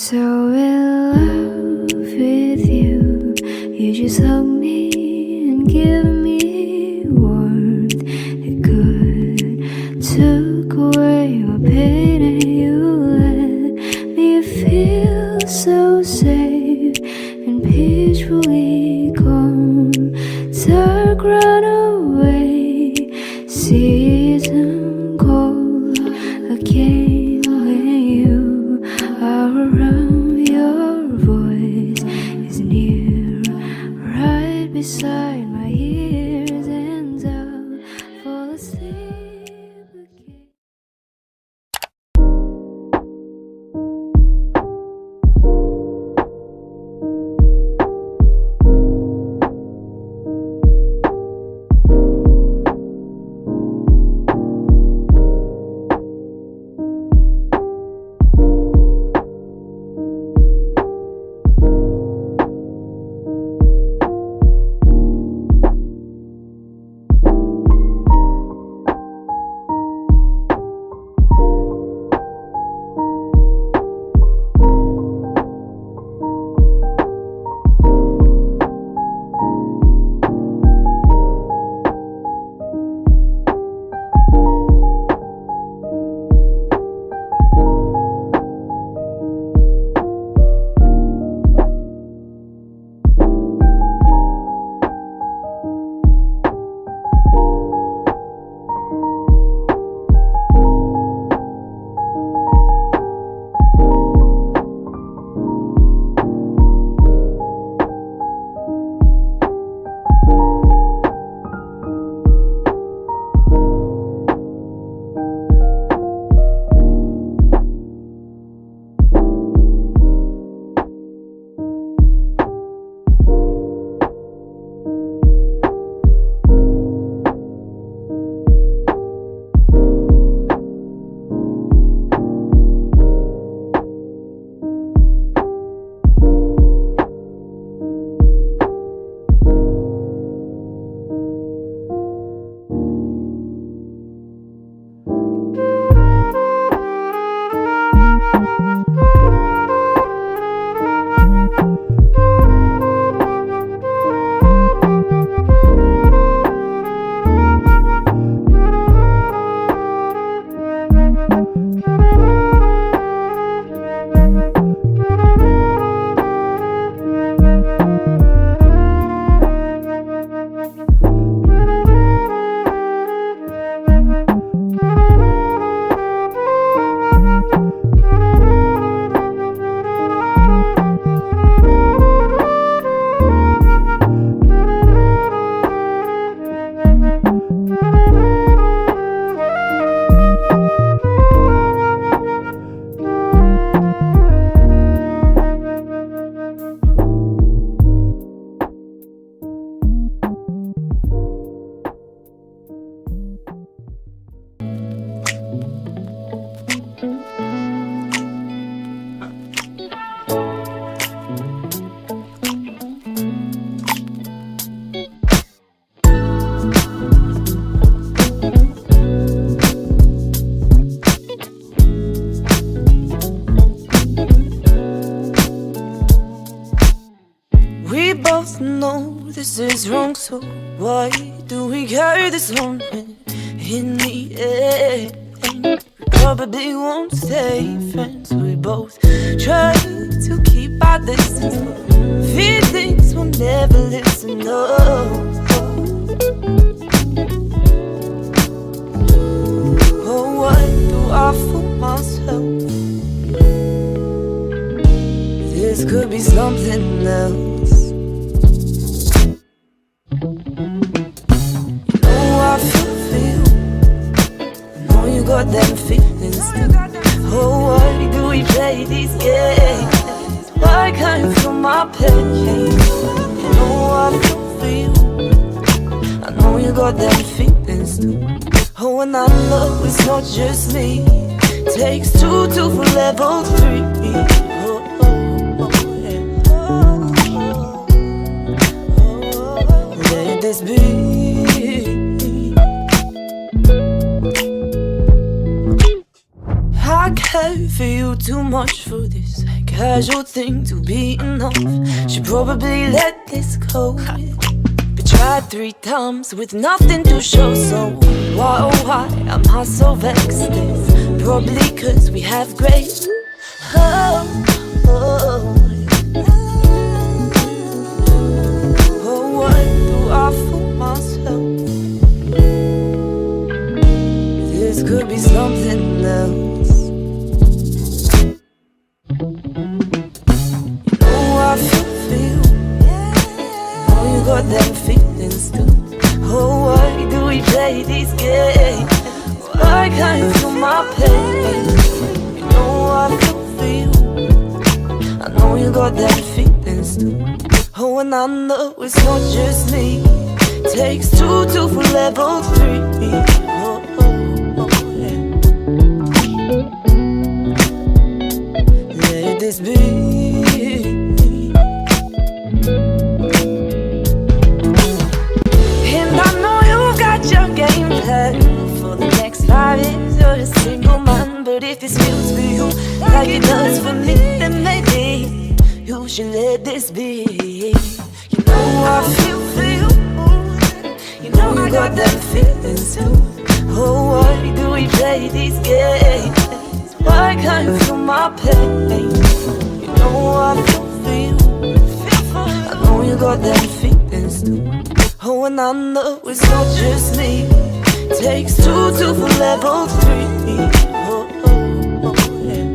so in love with you. You just hug me and give me warmth. It could took away my pain, and you let me feel so safe and peacefully calm. Dark run away, season cold again when you are around. Your voice is near, right beside my ears, and I'll fall asleep again. This is wrong, so why do we carry this on in the end? We probably won't stay friends. We both try to keep our distance, but feelings will never listen. No. Oh, what do I fool myself? This could be something else. Got them feelings too. Oh, why do we play these games? Why can't you feel my pain? You know I feel for you. I know you got them feelings too. Oh, when I love, it's not just me. Takes two to for level 3. Oh, let this be. I care for you too much for this casual thing to be enough. Should probably let this go. But tried 3 times with nothing to show. So why, oh why am I so vexed? It's probably cause we have grace. Oh, oh, oh, what do I fool myself? This could be something else. You know I feel. Know you got them feelings too. Oh, why do we play these games? Why can't you feel my pain? You know I feel. I know you got them feelings too. Oh, and I know it's not just me. Takes 2 to for level 3. Oh, oh, oh, yeah. Let this be. And I know you've got your game plan for the next 5 years. You're a single man, but if this feels for you like it does for me, then maybe you should let this be. You know I feel for you. You know you got them feelings too. Oh, why do we play these games? Why can't you feel my pain? You know I feel for you. I know you got them feelings too. Oh, and I know it's not just me. Takes 2 to for level 3. Oh, oh, oh, yeah.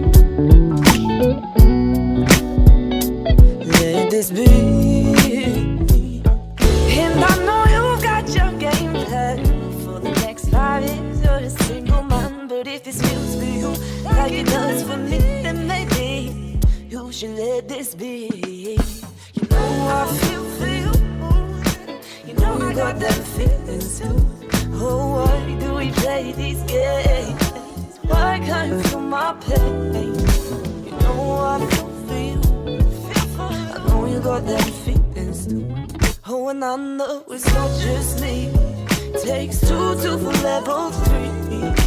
Let this be. And I know you've got your game plan for the next 5 years. You're a single man, but if this feels for you like it does for me, then maybe you should let this be. You know I feel for you. You know you got them feelings too. Oh, why do we play these games? Why can't you feel my pain? You know I feel for you. I know you got them feelings too. Oh, and I know it's not just me. Takes 2 to for level 3.